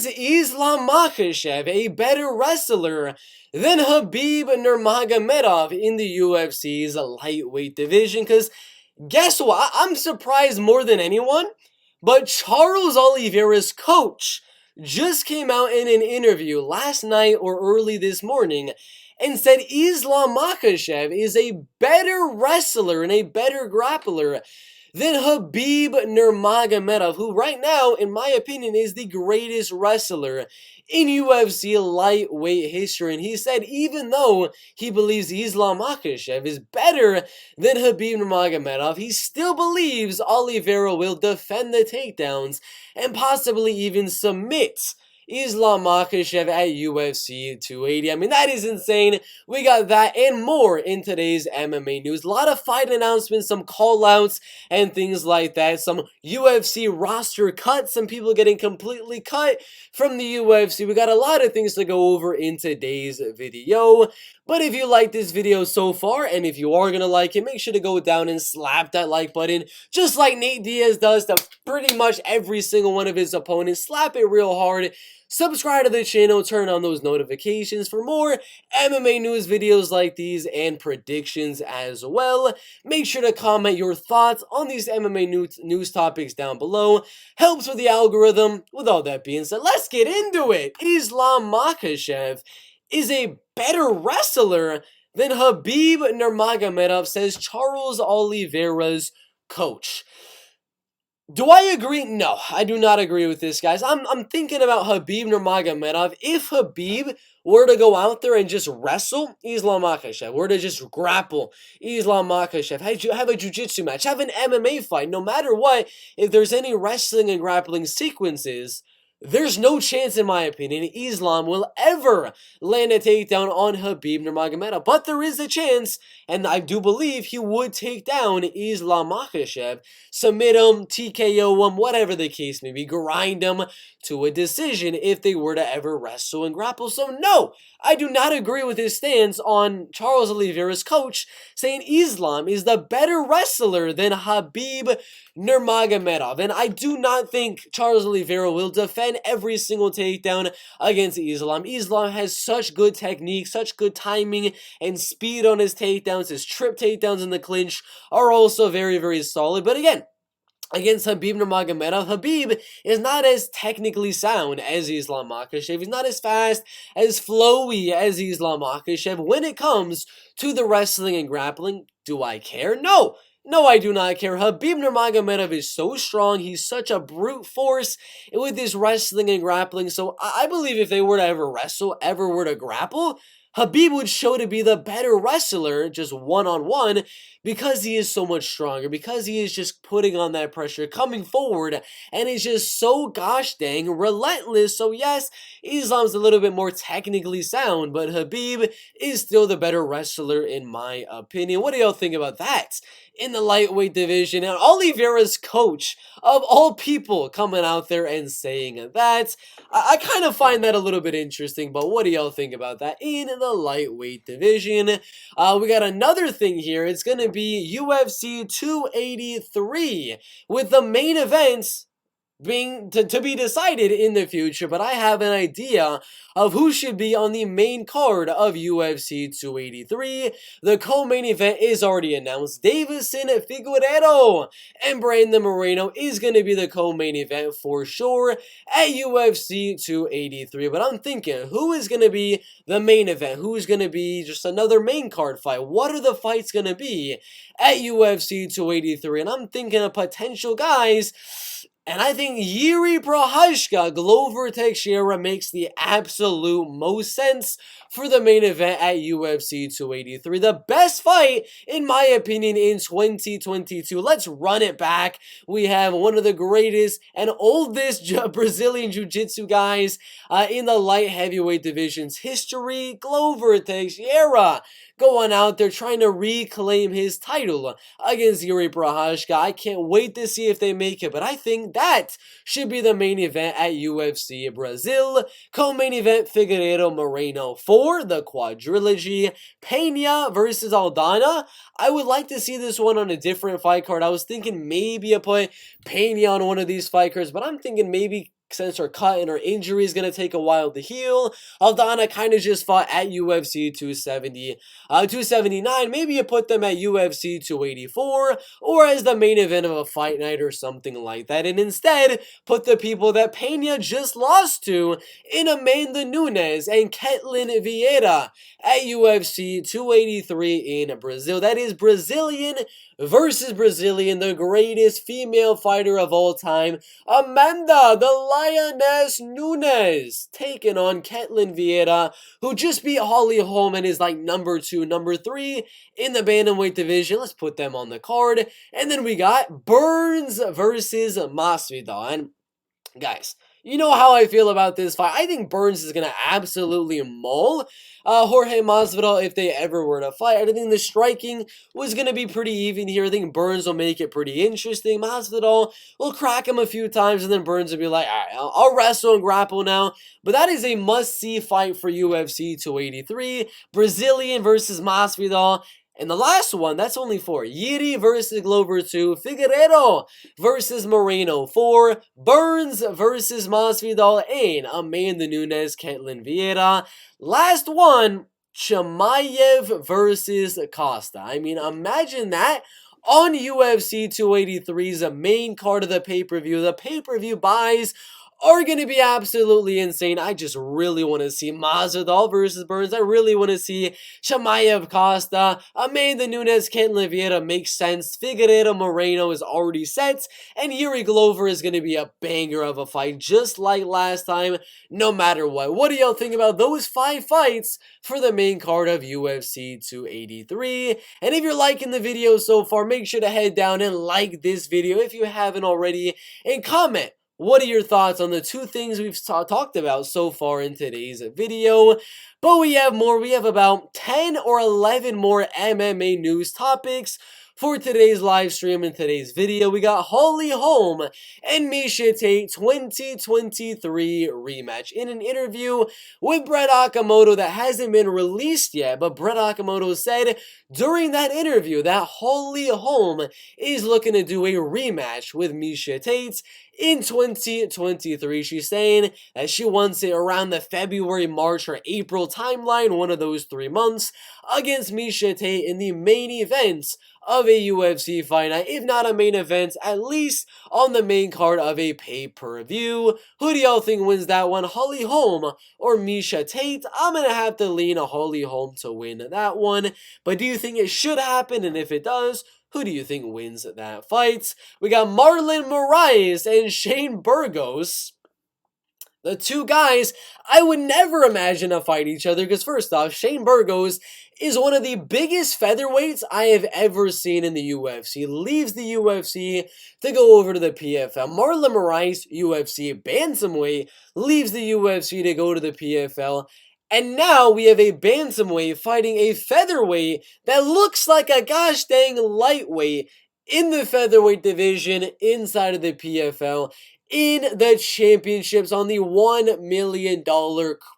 Is Islam Makhachev a better wrestler than Habib Nurmagomedov in the UFC's lightweight division? Because guess what? I'm surprised more than anyone, but Charles Oliveira's coach just came out in an interview last night or early this morning and said Islam Makhachev is a better wrestler and a better grappler than Habib Nurmagomedov, who right now, in my opinion, is the greatest wrestler in UFC lightweight history. And he said even though he believes Islam Makhachev is better than Habib Nurmagomedov, he still believes Oliveira will defend the takedowns and possibly even submit Islam Makhachev at UFC 280. I mean, that is insane. We got that and more in today's MMA news. A lot of fight announcements, some call-outs, and things like that. Some UFC roster cuts, some people getting completely cut from the UFC. We got a lot of things to go over in today's video. But if you like this video so far, and if you are gonna like it, make sure to go down and slap that like button, just like Nate Diaz does to pretty much every single one of his opponents. Slap it real hard. Subscribe to the channel, turn on those notifications for more MMA news videos like these and predictions as well. Make sure to comment your thoughts on these MMA news topics down below. Helps with the algorithm. With all that being said, let's get into it. Islam Makhachev is a better wrestler than Habib Nurmagomedov, says Charles Oliveira's coach. Do I agree? No, I do not agree with this, guys. I'm thinking about Habib Nurmagomedov. If Habib were to go out there and just wrestle Islam Makhachev, were to just grapple Islam Makhachev, have a jiu-jitsu match, have an MMA fight, no matter what, if there's any wrestling and grappling sequences, there's no chance, in my opinion, Islam will ever land a takedown on Habib Nurmagomedov. But there is a chance, and I do believe he would take down Islam Makhachev, submit him, TKO him, whatever the case may be, grind him to a decision if they were to ever wrestle and grapple. So no, I do not agree with his stance on Charles Oliveira's coach saying Islam is the better wrestler than Habib Nurmagomedov. And I do not think Charles Oliveira will defend every single takedown against Islam. Islam has such good technique, such good timing and speed on his takedowns. His trip takedowns in the clinch are also very, very solid. But again, against Habib Nurmagomedov, Habib is not as technically sound as Islam Makhachev. He's not as fast, as flowy as Islam Makhachev. When it comes to the wrestling and grappling, do I care? No. No, I do not care. Habib Nurmagomedov is so strong. He's such a brute force with his wrestling and grappling. So I believe if they were to ever wrestle, ever were to grapple, Habib would show to be the better wrestler, just one-on-one, because he is so much stronger, because he is just putting on that pressure, coming forward, and is just so gosh dang relentless. So yes, Islam's a little bit more technically sound, but Habib is still the better wrestler in my opinion. What do y'all think about that? In the lightweight division, and Oliveira's coach, of all people, coming out there and saying that. I kind of find that a little bit interesting, but what do y'all think about that in the lightweight division? We got another thing here. It's going to be UFC 283 with the main event being to be decided in the future, but I have an idea of who should be on the main card of UFC 283. The co-main event is already announced. Davison Figueiredo and Brandon Moreno is going to be the co-main event for sure at UFC 283, but I'm thinking, who is going to be the main event? Who is going to be just another main card fight? What are the fights going to be at UFC 283? And I'm thinking of potential guys. And I think Jiri Prochazka, Glover Teixeira makes the absolute most sense for the main event at UFC 283. The best fight, in my opinion, in 2022. Let's run it back. We have one of the greatest and oldest Brazilian Jiu-Jitsu guys in the light heavyweight division's history, Glover Teixeira, going out there trying to reclaim his title against Jiri Prochazka. I can't wait to see if they make it, but I think that should be the main event at UFC Brazil. Co-main event, Figueiredo Moreno for the quadrilogy. Pena versus Aldana. I would like to see this one on a different fight card. I was thinking maybe I put Pena on one of these fight cards, but I'm thinking maybe since her cut and her injury is going to take a while to heal. Aldana kind of just fought at UFC 279. Maybe you put them at UFC 284 or as the main event of a fight night or something like that. And instead, put the people that Pena just lost to in Amanda Nunes and Ketlin Vieira at UFC 283 in Brazil. That is Brazilian versus Brazilian, the greatest female fighter of all time, Amanda the Lioness Nunes, taking on Ketlin Vieira, who just beat Holly Holm and is like number 2, number 3 in the bantamweight division. Let's put them on the card. And then we got Burns versus Masvidal. And guys, you know how I feel about this fight. I think Burns is going to absolutely maul Jorge Masvidal if they ever were to fight. I think the striking was going to be pretty even here. I think Burns will make it pretty interesting. Masvidal will crack him a few times, and then Burns will be like, all right, I'll wrestle and grapple now. But that is a must-see fight for UFC 283. Brazilian versus Masvidal. And the last one, that's only 4. Yiri versus Glover 2. Figueiredo versus Moreno 4. Burns versus Masvidal. And Amanda Nunes, Ketlin Vieira. Last one, Chimaev versus Costa. I mean, imagine that on UFC 283's main card of the pay-per-view. The pay-per-view buys are going to be absolutely insane. I just really want to see Masvidal versus Burns. I really want to see Chimaev Costa. Amanda Nunes, Ketlin Vieira makes sense. Figueiredo Moreno is already set. And Yuri Glover is going to be a banger of a fight, just like last time, no matter what. What do y'all think about those 5 fights for the main card of UFC 283? And if you're liking the video so far, make sure to head down and like this video if you haven't already. And comment, what are your thoughts on the 2 things we've talked about so far in today's video? But we have more. We have about 10 or 11 more MMA news topics for today's live stream and today's video. We got Holly Holm and Miesha Tate 2023 rematch. In an interview with Brett Okamoto that hasn't been released yet, but Brett Okamoto said during that interview that Holly Holm is looking to do a rematch with Miesha Tate in 2023. She's saying that she wants it around the February, March, or April timeline, one of those 3 months, against Miesha Tate in the main event of a UFC fight night, if not a main event, at least on the main card of a pay-per-view. Who do y'all think wins that one, Holly Holm or Miesha Tate? I'm gonna have to lean a Holly Holm to win that one, but do you think it should happen? And if it does, who do you think wins that fight? We got Marlon Moraes and Shane Burgos. The 2 guys I would never imagine to fight each other because first off, Shane Burgos is one of the biggest featherweights I have ever seen in the UFC. Leaves the UFC to go over to the PFL. Marlon Moraes, UFC bantamweight, leaves the UFC to go to the PFL. And now we have a bantamweight fighting a featherweight that looks like a gosh dang lightweight in the featherweight division inside of the PFL in the championships on the $1 million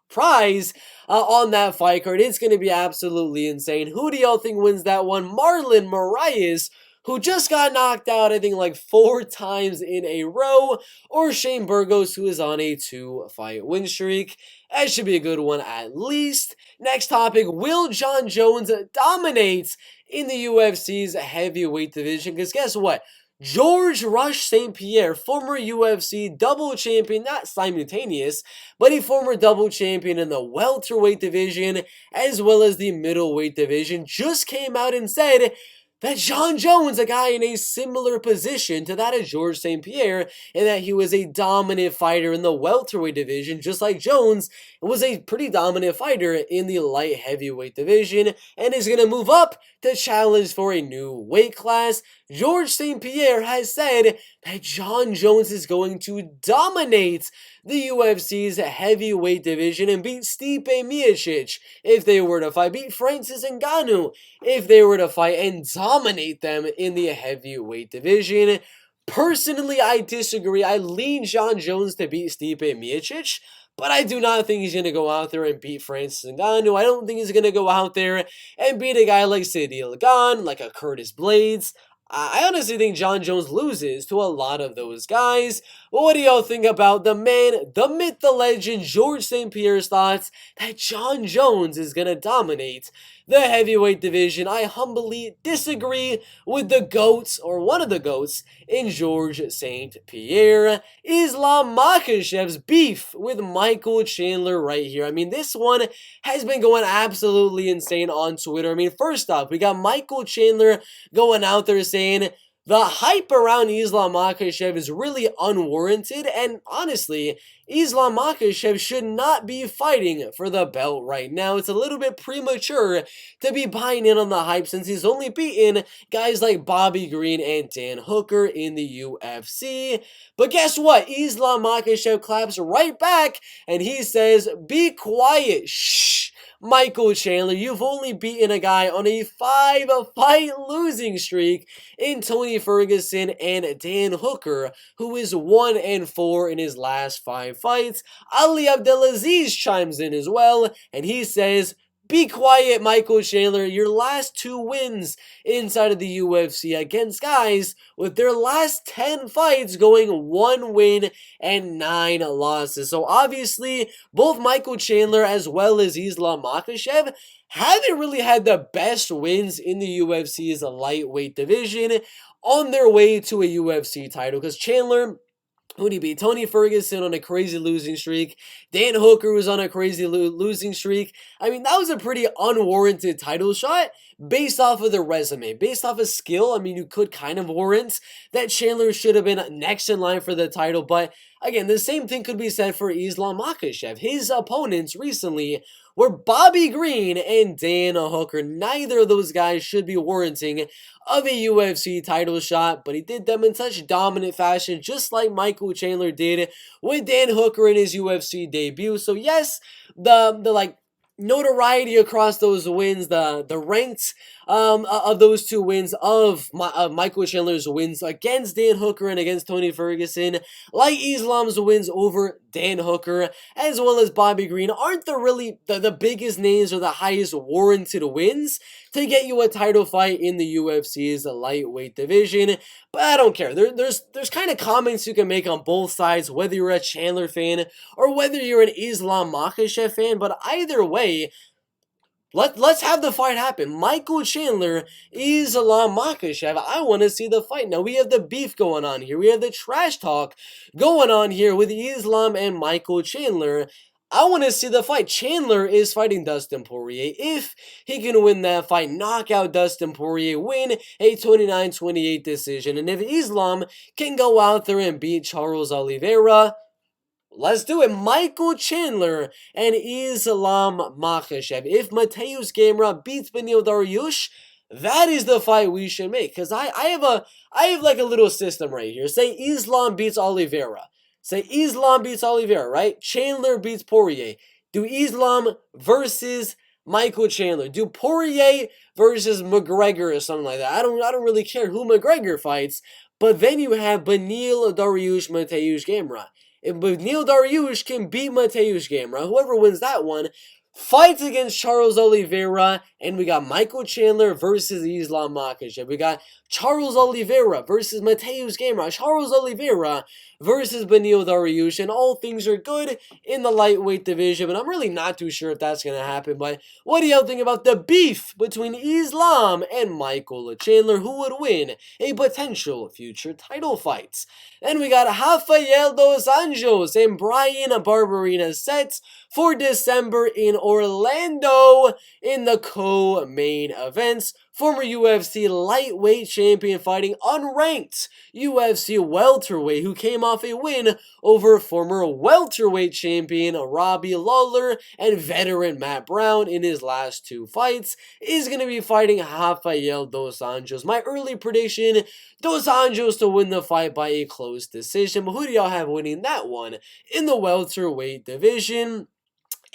prize on that fight card. It's going to be absolutely insane. Who do y'all think wins that one? Marlon Moraes, who just got knocked out, I think, like 4 times in a row, or Shane Burgos, who is on a 2-fight win streak? That should be a good one at least. Next topic, will Jon Jones dominate in the UFC's heavyweight division? Because guess what? George Rush StPierre, former UFC double champion, not simultaneous, but a former double champion in the welterweight division as well as the middleweight division, just came out and said that Jon Jones, a guy in a similar position to that of George StPierre, and that he was a dominant fighter in the welterweight division, just like Jones was a pretty dominant fighter in the light heavyweight division, and is going to move up to challenge for a new weight class. George StPierre has said that Jon Jones is going to dominate the UFC's heavyweight division and beat Stipe Miocic if they were to fight, beat Francis Ngannou if they were to fight, and dominate them in the heavyweight division. Personally, I disagree. I lean Jon Jones to beat Stipe Miocic, but I do not think he's going to go out there and beat Francis Ngannou. I don't think he's going to go out there and beat a guy like Cyril Gane, like a Curtis Blades. I honestly think Jon Jones loses to a lot of those guys, what do y'all think about the man, the myth, the legend, Georges St-Pierre's thoughts that Jon Jones is going to dominate the heavyweight division? I humbly disagree with the GOATs, or one of the GOATs, in Georges St-Pierre. Islam Makhachev's beef with Michael Chandler right here. I mean, this one has been going absolutely insane on Twitter. I mean, first off, we got Michael Chandler going out there saying the hype around Islam Makhachev is really unwarranted, and honestly, Islam Makhachev should not be fighting for the belt right now. It's a little bit premature to be buying in on the hype since he's only beaten guys like Bobby Green and Dan Hooker in the UFC. But guess what? Islam Makhachev claps right back and he says, "Be quiet, shh. Michael Chandler, you've only beaten a guy on a 5-fight losing streak in Tony Ferguson and Dan Hooker, who is 1-4 in his last 5 fights. Ali Abdelaziz chimes in as well, and he says, "Be quiet, Michael Chandler. Your last 2 wins inside of the UFC against guys with their last 10 fights going 1 win and 9 losses." So obviously, both Michael Chandler as well as Islam Makhachev haven't really had the best wins in the UFC's lightweight division on their way to a UFC title, because Chandler, who'd he beat? Tony Ferguson on a crazy losing streak. Dan Hooker was on a crazy losing streak. I mean, that was a pretty unwarranted title shot based off of the resume. Based off of skill, I mean, you could kind of warrant that Chandler should have been next in line for the title. But again, the same thing could be said for Islam Makhachev. His opponents recently were Bobby Green and Dan Hooker. Neither of those guys should be warranting of a UFC title shot, but he did them in such dominant fashion, just like Michael Chandler did with Dan Hooker in his UFC debut. So yes, the like notoriety across those wins, the ranks of those 2 wins of Michael Chandler's wins against Dan Hooker and against Tony Ferguson, like Islam's wins over Dan Hooker as well as Bobby Green, aren't the biggest names or the highest warranted wins to get you a title fight in the UFC's lightweight division. But I don't care. There's kind of comments you can make on both sides, whether you're a Chandler fan or whether you're an Islam Makhachev fan. But either way, let's have the fight happen. Michael Chandler, Islam Makhachev. I want to see the fight. Now, we have the beef going on here. We have the trash talk going on here with Islam and Michael Chandler. I want to see the fight. Chandler is fighting Dustin Poirier. If he can win that fight, knock out Dustin Poirier, win a 29-28 decision. And if Islam can go out there and beat Charles Oliveira, let's do it. Michael Chandler and Islam Makhachev. If Mateusz Gamrot beats Beneil Dariush, that is the fight we should make. Because I have like a little system right here. Say Islam beats Oliveira. Say Islam beats Oliveira, right? Chandler beats Poirier. Do Islam versus Michael Chandler. Do Poirier versus McGregor or something like that. I don't really care who McGregor fights. But then you have Beneil Dariush, Mateusz Gamrot. If Beneil Dariush can beat Mateusz Gamrot, whoever wins that one fights against Charles Oliveira, and we got Michael Chandler versus Islam Makhachev. We got Charles Oliveira versus Mateusz Gamrot. Charles Oliveira versus Beneil Dariush, and all things are good in the lightweight division, but I'm really not too sure if that's going to happen. But what do y'all think about the beef between Islam and Michael Chandler? Who would win a potential future title fight? Then we got Rafael dos Anjos and Bryan Barberena sets for December in Orlando in the co-main events. Former UFC lightweight champion fighting unranked UFC welterweight who came off a win over former welterweight champion Robbie Lawler and veteran Matt Brown in his last 2 fights is going to be fighting Rafael dos Anjos. My early prediction, dos Anjos to win the fight by a close decision. But who do y'all have winning that one in the welterweight division?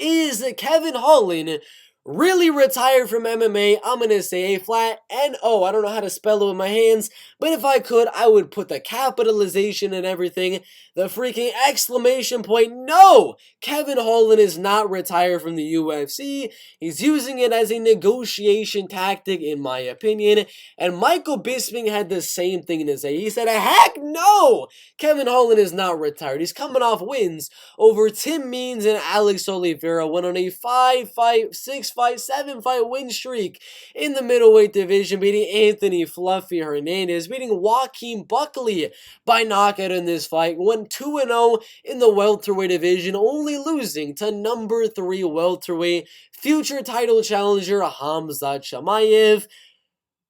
Is Kevin Holland really retired from MMA, I'm gonna say a flat N-O. I don't know how to spell it with my hands, but if I could, I would put the capitalization and everything, the freaking exclamation point. No! Kevin Holland is not retired from the UFC. He's using it as a negotiation tactic, in my opinion. And Michael Bisping had the same thing to say. He said, heck no! Kevin Holland is not retired. He's coming off wins over Tim Means and Alex Oliveira. Went on a 5-fight, 6-fight, 7-fight win streak in the middleweight division, beating Anthony Fluffy Hernandez, beating Joaquin Buckley by knockout in this fight. Went 2-0 in the welterweight division, only losing to number 3 welterweight future title challenger Khamzat Chimaev.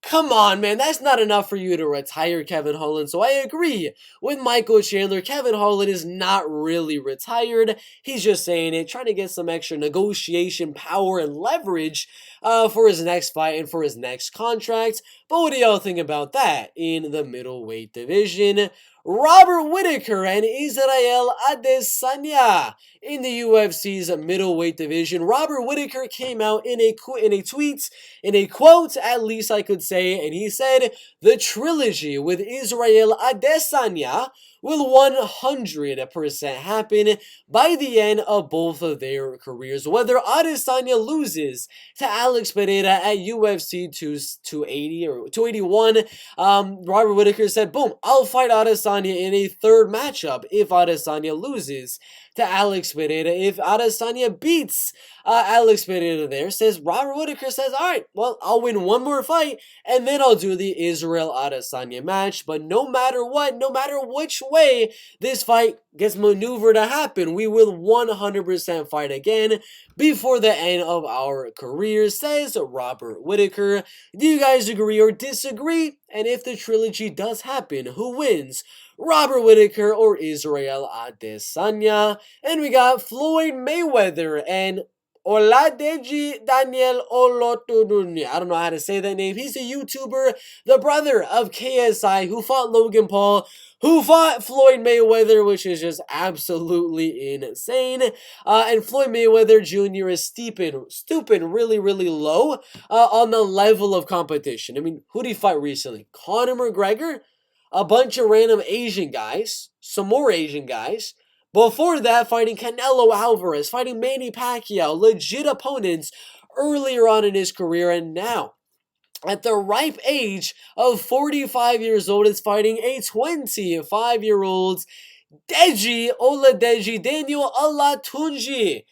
Come on, man, that's not enough for you to retire Kevin Holland. So I agree with Michael Chandler. Kevin Holland is not really retired. He's just saying it, trying to get some extra negotiation power and leverage for his next fight and for his next contract. But what do y'all think about that in the middleweight division? Robert Whittaker and Israel Adesanya in the UFC's middleweight division. Robert Whittaker came out in a quote, at least I could say, and he said, the trilogy with Israel Adesanya will 100% happen by the end of both of their careers. Whether Adesanya loses to Alex Pereira at UFC 280 or 281, Robert Whittaker said, boom, I'll fight Adesanya in a third matchup if Adesanya loses to Alex Pereira. If Adesanya beats Alex Pereira there, says Robert Whittaker says, all right, well, I'll win one more fight and then I'll do the Israel Adesanya match. But no matter what, no matter which way this fight gets maneuvered to happen, we will 100% fight again before the end of our careers, says Robert Whittaker. Do you guys agree or disagree? And if the trilogy does happen, who wins? Robert Whittaker or Israel Adesanya? And we got Floyd Mayweather and Deji Daniel Olotununni. I don't know how to say that name. He's a YouTuber, the brother of KSI, who fought Logan Paul, who fought Floyd Mayweather, which is just absolutely insane. And Floyd Mayweather Jr. is stooping really, really low on the level of competition. I mean, who did he fight recently? Conor McGregor? A bunch of random Asian guys, some more Asian guys. Before that, fighting Canelo Alvarez, fighting Manny Pacquiao, legit opponents earlier on in his career, and now, at the ripe age of 45 years old, is fighting a 25-year-old Deji Daniel Olatunji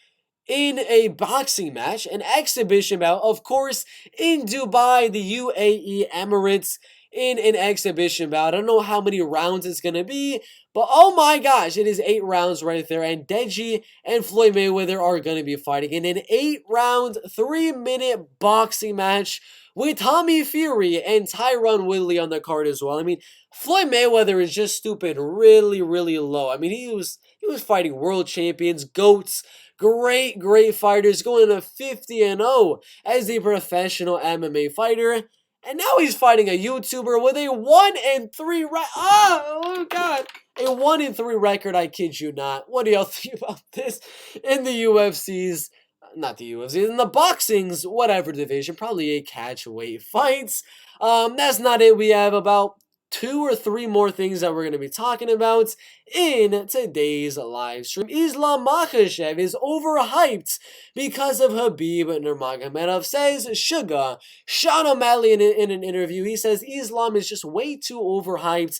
in a boxing match, an exhibition bout, of course, in Dubai, the UAE Emirates, in an exhibition bout. I don't know how many rounds it's going to be, but oh my gosh, it is 8 rounds right there, and Deji and Floyd Mayweather are going to be fighting in an 8-round, 3-minute boxing match with Tommy Fury and Tyron Woodley on the card as well. I mean, Floyd Mayweather is just stooping really, really low. I mean, he was fighting world champions, GOATs, great fighters, going to 50-0 as a professional MMA fighter. And now he's fighting a YouTuber with a 1-3 record. Oh god. A 1-3 record, I kid you not. What do y'all think about this? In the UFC's, not the UFC, in the boxing's whatever division, probably a catchweight fights. That's not it. We have about 2 or 3 more things that we're going to be talking about in today's live stream. Islam Makhachev is overhyped because of Habib Nurmagomedov, says Sugar. Sean O'Malley in an interview, he says Islam is just way too overhyped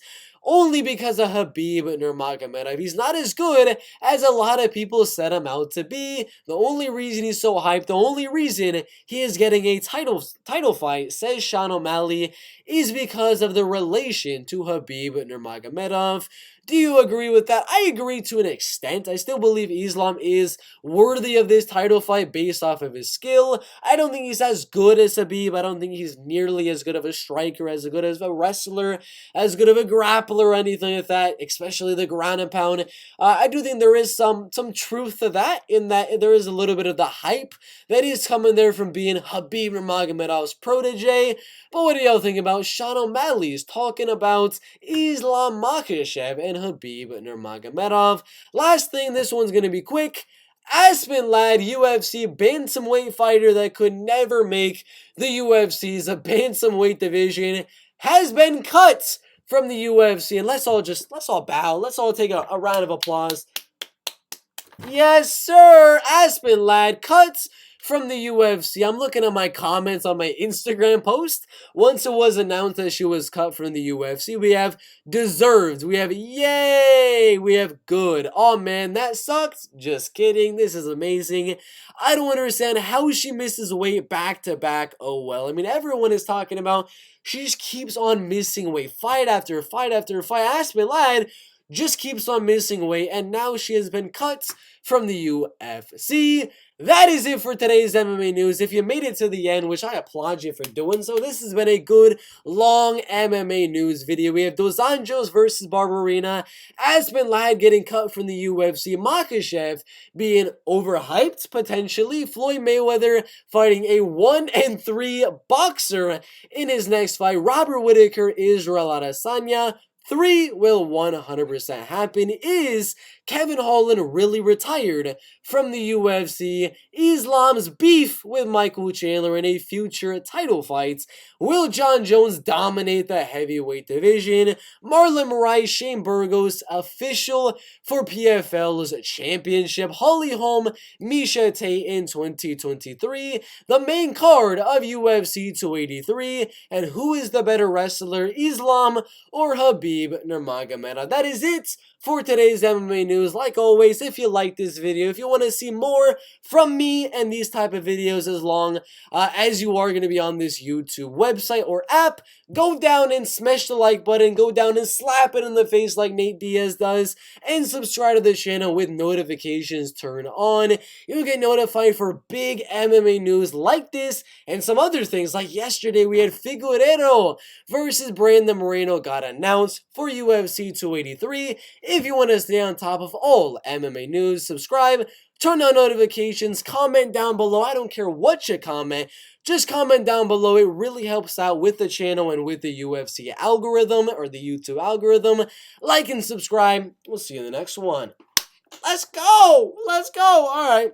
only because of Habib Nurmagomedov. He's not as good as a lot of people set him out to be. The only reason he's so hyped, the only reason he is getting a title fight, says Sean O'Malley, is because of the relation to Habib Nurmagomedov. Do you agree with that? I agree to an extent. I still believe Islam is worthy of this title fight based off of his skill. I don't think he's as good as Habib. I don't think he's nearly as good of a striker, as good as a wrestler, as good of a grappler or anything like that, especially the ground and pound. I do think there is some truth to that, in that there is a little bit of the hype that is coming there from being Habib Nurmagomedov's protege. But what do y'all think about Sean O'Malley's talking about Islam Makhachev and Habib Nurmagomedov? Last thing, this one's going to be quick. Aspen Lad, UFC bantamweight fighter that could never make the UFC's bantamweight division, has been cut from the UFC. And let's all bow. Let's all take a round of applause. Yes, sir. Aspen Lad cuts from the UFC. I'm looking at my comments on my Instagram post. Once it was announced that she was cut from the UFC, we have deserved, we have yay, we have good. Oh man, that sucked. Just kidding. This is amazing. I don't understand how she misses weight back to back. Oh well. I mean, everyone is talking about she just keeps on missing weight. Fight after fight after fight. Aspen Lad just keeps on missing weight, and now she has been cut from the UFC. That is it for today's MMA news. If you made it to the end, which I applaud you for doing so, this has been a good, long MMA news video. We have Dos Anjos versus Barberena, Aspen Live getting cut from the UFC, Makhachev being overhyped, potentially, Floyd Mayweather fighting a 1-3 boxer in his next fight, Robert Whittaker, Israel Adesanya. 3 will 100% happen. Is Kevin Holland really retired from the UFC? Islam's beef with Michael Chandler in a future title fight. Will John Jones dominate the heavyweight division? Marlon Moraes, Shane Burgos, official for PFL's championship. Holm, Miesha, Tate in 2023. The main card of UFC 283. And who is the better wrestler, Islam or Habib Nurmagomedov? That is it for today's MMA news. Like always, if you like this video, if you want to see more from me and these type of videos as long as you are going to be on this YouTube website or app, go down and smash the like button, go down and slap it in the face like Nate Diaz does, and subscribe to the channel with notifications turned on. You'll get notified for big MMA news like this and some other things. Like yesterday, we had Figueiredo versus Brandon Moreno got announced for UFC 283. If you want to stay on top of all MMA news, subscribe, turn on notifications, comment down below. I don't care what you comment, just comment down below. It really helps out with the channel and with the UFC algorithm or the YouTube algorithm. Like and subscribe. We'll see you in the next one. Let's go. Let's go. All right.